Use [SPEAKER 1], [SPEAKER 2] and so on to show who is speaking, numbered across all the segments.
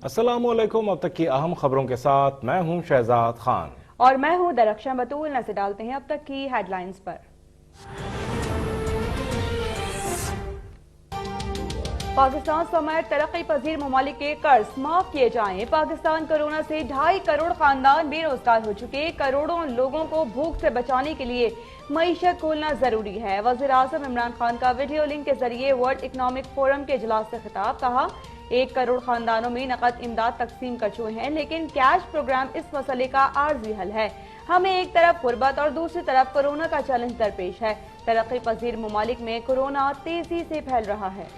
[SPEAKER 1] अस्सलामुअलैकुम। अब तक की अहम खबरों के साथ मैं हूं शहजाद खान
[SPEAKER 2] और मैं हूं दरख्शां बतूल। नजर डालते हैं अब तक की हेडलाइंस पर। पाकिस्तान समेत तरक्की पजीर ममालिक के कर्ज माफ किए जाएं। पाकिस्तान कोरोना से 2.5 करोड़ खानदान बेरोजगार हो चुके। करोड़ों लोगों को भूख से बचाने के लिए मईशत खोलना जरूरी है। वजीर आजम इमरान खान का वीडियो लिंक के जरिए वर्ल्ड इकनॉमिक फोरम के इजलास से खिताब। कहा, 1 करोड़ खानदानों में नकद इमदाद तकसीम कर चुके हैं, लेकिन कैश प्रोग्राम इस मसले का आर्जी हल है। हमें एक तरफ गुर्बत और दूसरी तरफ कोरोना का चैलेंज दरपेश है। तरक्की पजीर ममालिक में कोरोना तेजी से फैल रहा है।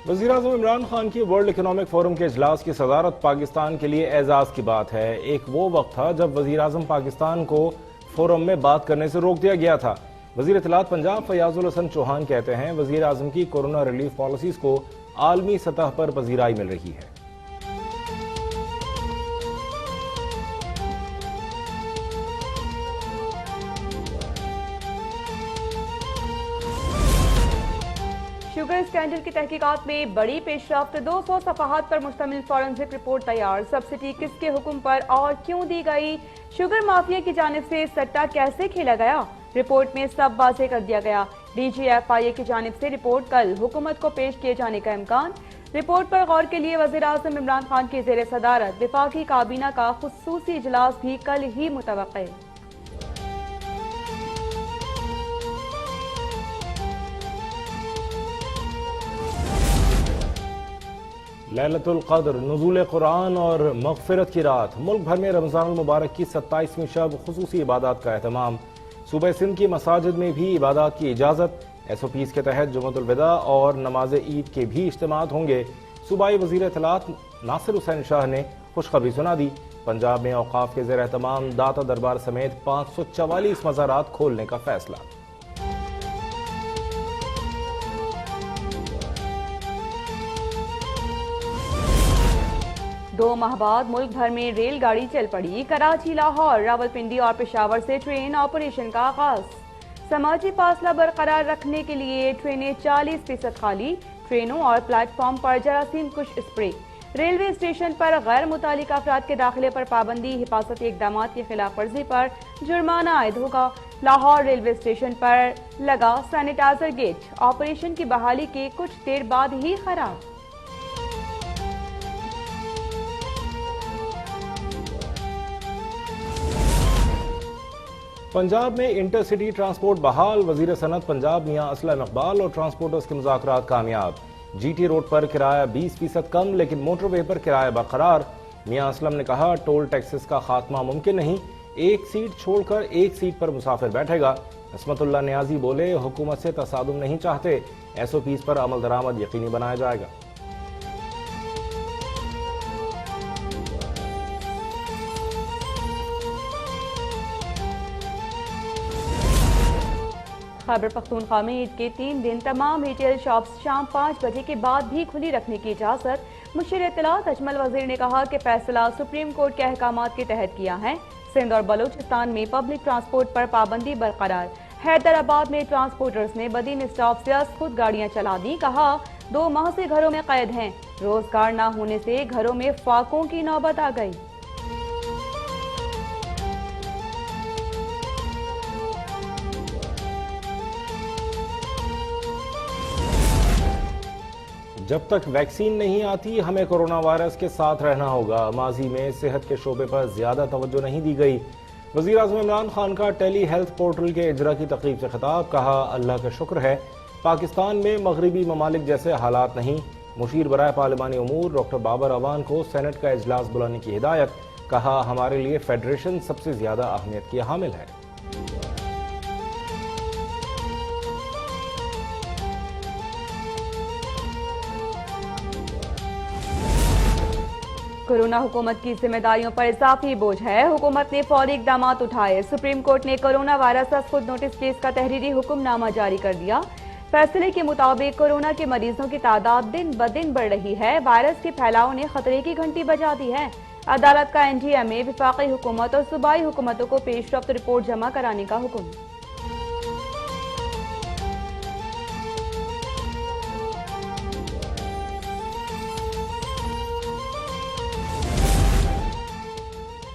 [SPEAKER 1] वज़ीर-ए-आज़म इमरान खान की वर्ल्ड इकनॉमिक फोरम के इजलास की सदारत पाकिस्तान के लिए एजाज की बात है। एक वो वक्त था जब वज़ीर-ए-आज़म पाकिस्तान को फोरम में बात करने से रोक दिया गया था। वज़ीर इत्तलात पंजाब फयाजुल हसन चौहान कहते हैं, वज़ीर-ए-आज़म की कोरोना रिलीफ पॉलिसीज को आलमी सतह पर पजीराई मिल रही है।
[SPEAKER 2] शुगर स्कैंडल की तहकीकात में बड़ी पेशरफ्त। 200 सफाहात पर मुश्तमिल फॉरेंसिक रिपोर्ट तैयार। सब्सिडी किसके हुक्म पर और क्यों दी गई? शुगर माफिया की जानिब से सट्टा कैसे खेला गया? रिपोर्ट में सब वाज़ेह कर दिया गया। DGFIA की जानिब से रिपोर्ट कल हुकूमत को पेश किए जाने का इम्कान। रिपोर्ट पर गौर के लिए वज़ीर आज़म इमरान खान की ज़ेर सदारत वफाकी काबीना का खुसूसी इजलास भी कल ही मुतवक्किल।
[SPEAKER 1] लैलतुल क़द्र, नुज़ूल कुरान और मग़फ़िरत की रात। मुल्क भर में रमज़ान मुबारक की 27वीं शब खुसूसी इबादत का एहतमाम। सूबे सिंध की मसाजिद में भी इबादत की इजाज़त। SOPs के तहत जुमअतुल विदा और नमाज ईद के भी इज्तिमात होंगे। सूबाई वज़ीर इत्तलात नासिर हुसैन शाह ने खुशखबरी सुना दी। पंजाब में औक़ाफ़ के ज़ेर एहतमाम दाता दरबार समेत 544 मज़ारात खोलने का फैसला।
[SPEAKER 2] 2 माह बाद मुल्क भर में रेलगाड़ी चल पड़ी। कराची, लाहौर, रावलपिंडी और पेशावर से ट्रेन ऑपरेशन का आगाज। समाजी फासला बरकरार रखने के लिए ट्रेनें 40% खाली। ट्रेनों और प्लेटफॉर्म पर जरासीम कुश स्प्रे। रेलवे स्टेशन पर गैर मुतालिका अफराद के दाखिले पर पाबंदी। हिफाजती इकदाम की खिलाफ वर्जी पर जुर्माना आयद होगा। लाहौर रेलवे स्टेशन पर लगा सैनिटाइजर गेट। ऑपरेशन की बहाली के कुछ देर बाद ही खराब।
[SPEAKER 1] पंजाब में इंटरसिटी ट्रांसपोर्ट बहाल। वजीर सनत पंजाब मियां असलम इकबाल और ट्रांसपोर्टर्स के मुज़ाकरात कामयाब। GT रोड पर किराया 20% कम, लेकिन मोटरवे पर किराया बरकरार। मियां असलम ने कहा, टोल टैक्सेस का खात्मा मुमकिन नहीं। एक सीट छोड़कर एक सीट पर मुसाफिर बैठेगा। असमतुल्लाह नियाजी बोले, हुकूमत से तसादुम नहीं चाहते। SOPs पर अमल दरामद यकीनी बनाया जाएगा।
[SPEAKER 2] खैबर पख्तूनख्वा में ईद के 3 दिन तमाम रिटेल शॉप्स शाम 5 बजे के बाद भी खुली रखने की इजाजत। मुशीर इत्तलात अजमल वजीर ने कहा कि फैसला सुप्रीम कोर्ट के अहकामात के तहत किया है। सिंध और बलूचिस्तान में पब्लिक ट्रांसपोर्ट पर पाबंदी बरकरार। हैदराबाद में ट्रांसपोर्टर्स ने बदीन स्टॉप से खुद गाड़ियां चला दी। कहा, 2 माह से घरों में कैद हैं। रोजगार न होने से घरों में फाकों की नौबत आ गई।
[SPEAKER 1] जब तक वैक्सीन नहीं आती, हमें कोरोना वायरस के साथ रहना होगा। माजी में सेहत के शोबे पर ज्यादा तवज्जो नहीं दी गई। वज़ीर आज़म इमरान खान का टेली हेल्थ पोर्टल के इजरा की तकरीब से खिताब। कहा, अल्लाह का शुक्र है पाकिस्तान में मगरबी ममालिक जैसे हालात नहीं। मुशीर बराए पार्लिमानी उमूर डॉक्टर बाबर अवान को सेनेट का इजलास बुलाने की हिदायत। कहा, हमारे लिए फेडरेशन सबसे ज्यादा अहमियत की हामिल है।
[SPEAKER 2] कोरोना हुकूमत की जिम्मेदारियों पर इजाफी बोझ है। हुकूमत ने फौरी इकदाम उठाए। सुप्रीम कोर्ट ने कोरोना वायरस का खुद नोटिस केस का तहरीरी हुक्मनामा जारी कर दिया। फैसले के मुताबिक कोरोना के मरीजों की तादाद दिन ब दिन बढ़ रही है। वायरस के फैलाव ने खतरे की घंटी बजा दी है। अदालत का NDA में वफाकी हुकूमत और सूबाई हुकूमतों को पेशरफ्त रिपोर्ट जमा कराने का हुक्म।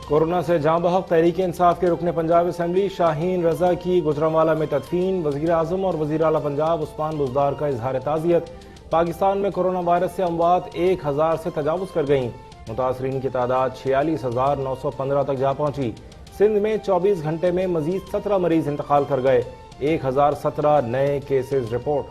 [SPEAKER 1] कोरोना से जाँ बहक तहरीक इंसाफ के रुकने पंजाब असम्बली शाहीन रजा की गुजरांवाला में तदफीन। वज़ीर आज़म और वज़ीर आला पंजाब उस्मान बुज़दार का इजहार ताज़ियत। पाकिस्तान में कोरोना वायरस से अमवात 1000 से तजावुज़ कर गईं। मुतासरीन की तादाद 46,915 तक जा पहुंची। सिंध में 24 घंटे में मजीद 17 मरीज इंतकाल कर गए। 1017 नए केसेज रिपोर्ट।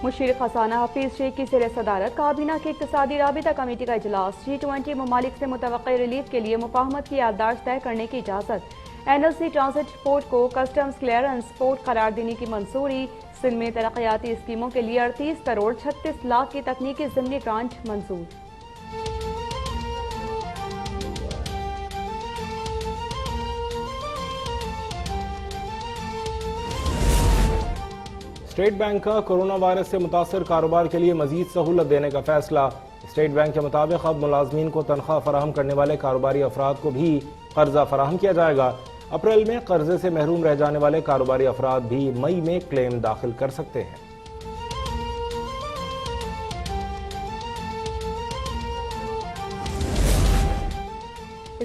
[SPEAKER 2] मुशीर खजाना हफीज शेख की ज़ेर सदारत काबीना की इक़्तिसादी राबिता कमेटी का इजलास। G20 ममालिक से मुतवक्किल रिलीफ के लिए मुफाहमत की याददाश्त तय करने की इजाज़त। NLC ट्रांजिट पोर्ट को कस्टम्स क्लियरेंस पोर्ट करार देने की मंजूरी। सिंध में तरक्याती स्कीमों के लिए 38 करोड़ 36 लाख की तकनीकी ज़िमनी ग्रांट मंजूर।
[SPEAKER 1] स्टेट बैंक का कोरोना वायरस से मुतासर कारोबार के लिए मजीद सहूलत देने का फैसला। स्टेट बैंक के मुताबिक अब मुलाजमीन को तनख्वाह फराहम करने वाले कारोबारी अफराद को भी कर्जा फराहम किया जाएगा। अप्रैल में कर्जे से महरूम रह जाने वाले कारोबारी अफराद भी मई में क्लेम दाखिल कर सकते हैं।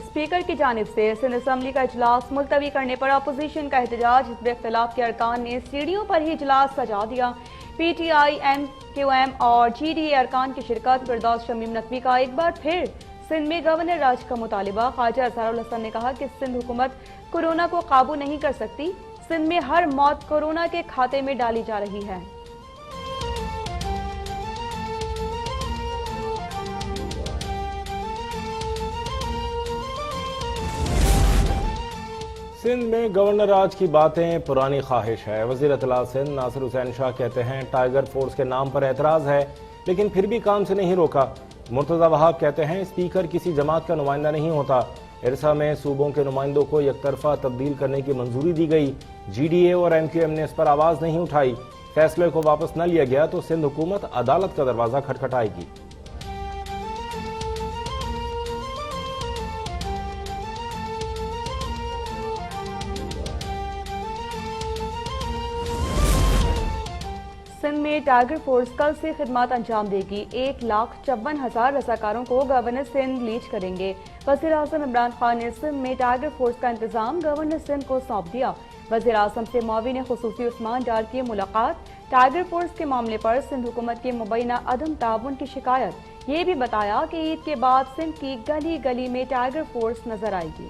[SPEAKER 2] स्पीकर की जानिब से सिंध असम्बली का इजलास मुलतवी करने पर अपोजिशन का एहतजाज। हिज़्ब इख्तिलाफ के अरकान ने सीढ़ियों पर ही इजलास सजा दिया। PTI, MQM और GDA अरकान की शिरकत। फिरदौस शमीम नकवी का एक बार फिर सिंध में गवर्नर राज का मुतालिबा। ख्वाजा अज़हरुल हसन ने कहा कि सिंध हुकूमत कोरोना को काबू नहीं कर सकती। सिंध में हर मौत कोरोना के खाते में डाली जा रही है।
[SPEAKER 1] सिंध में गवर्नर राज की बातें पुरानी ख्वाहिश है। वज़ीर इत्तलात सिंध नासिर हुसैन शाह कहते हैं टाइगर फोर्स के नाम पर एतराज है लेकिन फिर भी काम से नहीं रोका। मुर्तज़ा वहाब कहते हैं स्पीकर किसी जमात का नुमाइंदा नहीं होता। इरसा में सूबों के नुमाइंदों को एकतरफा तब्दील करने की मंजूरी दी गई। GDA और MQM ने इस पर आवाज नहीं उठाई। फैसले को वापस न लिया गया तो सिंध हुकूमत अदालत का दरवाजा खटखटाएगी।
[SPEAKER 2] सिंध में टाइगर फोर्स कल से खिदमत अंजाम देगी। 1,54,000 रजाकारों को गवर्नर सिंध लीड करेंगे। वज़ीर आज़म इमरान खान ने सिंध में टाइगर फोर्स का इंतजाम गवर्नर सिंध को सौंप दिया। वज़ीर आज़म से मौविन खुसूसी उस्मान डार की मुलाकात। टाइगर फोर्स के मामले पर सिंध हुकूमत के मुबैना अदम ताउन की शिकायत। ये भी बताया कि ईद के बाद सिंध की गली गली में टाइगर फोर्स नजर आएगी।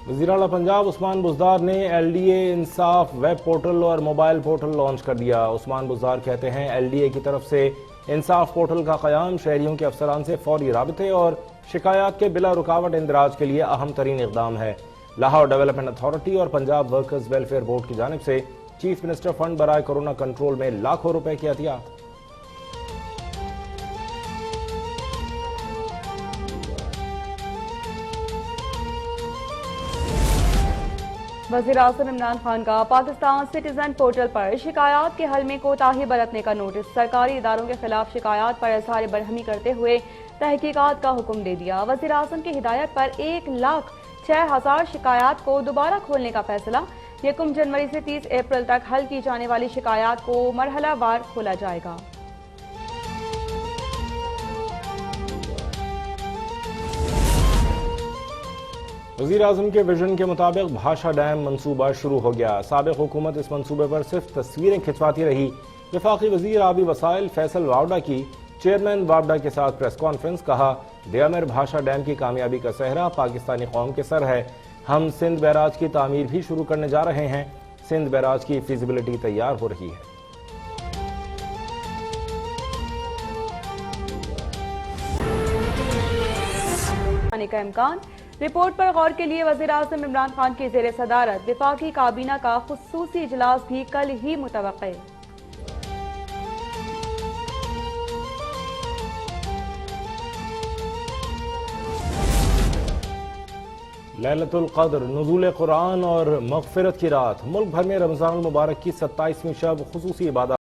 [SPEAKER 1] वज़ीर आला पंजाब उस्मान बुज़दार ने LDA इंसाफ वेब पोर्टल और मोबाइल पोर्टल लॉन्च कर दिया। उस्मान बुज़दार कहते हैं LDA की तरफ से इंसाफ पोर्टल का क़याम शहरियों के अफसरान से फौरी राबते और शिकायत के बिला रुकावट इंदराज के लिए अहम तरीन इक़दाम है। लाहौर डेवलपमेंट अथॉरिटी और पंजाब वर्कर्स वेलफेयर बोर्ड की जानिब से चीफ मिनिस्टर फंड बराए कोरोना कंट्रोल में लाखों रुपए की एहतियात।
[SPEAKER 2] वज़ीर आज़म इमरान खान का पाकिस्तान सिटीजन पोर्टल पर शिकायत के हल में कोताही बरतने का नोटिस। सरकारी इदारों के खिलाफ शिकायत पर इज़हार बरहमी करते हुए तहकीकात का हुक्म दे दिया। वज़ीर आज़म की हिदायत पर 1,06,000 शिकायत को दोबारा खोलने का फैसला। 1 जनवरी से 30 अप्रैल तक हल की जाने वाली शिकायत को मरहलावार खोला जाएगा।
[SPEAKER 1] वज़ीर आज़म के विजन के मुताबिक भाषा डैम मंसूबा शुरू हो गया। साबिक़ हुकूमत इस मंसूबे पर सिर्फ तस्वीरें खिंचवाती रही। वफाकी वज़ीर आबी वसाइल फैसल वावडा की चेयरमैन वावडा के साथ प्रेस कॉन्फ्रेंस। कहा दियामिर भाषा डैम की कामयाबी का सेहरा पाकिस्तानी कौम के सर है। हम सिंध बैराज की तामीर भी शुरू करने जा रहे हैं। सिंध बैराज की फिजिबिलिटी तैयार हो रही है।
[SPEAKER 2] का इम्कान। रिपोर्ट पर गौर के लिए वज़ीर आज़म इमरान खान की ज़ेर सदारत वफाकी काबीना का खुसूसी इजलास भी कल ही मुतवक्के।
[SPEAKER 1] लैलतुल क़द्र, नुज़ूल कुरान और मग़फ़िरत की रात। मुल्क भर में रमज़ान मुबारक की 27वीं शब खुसूसी इबादत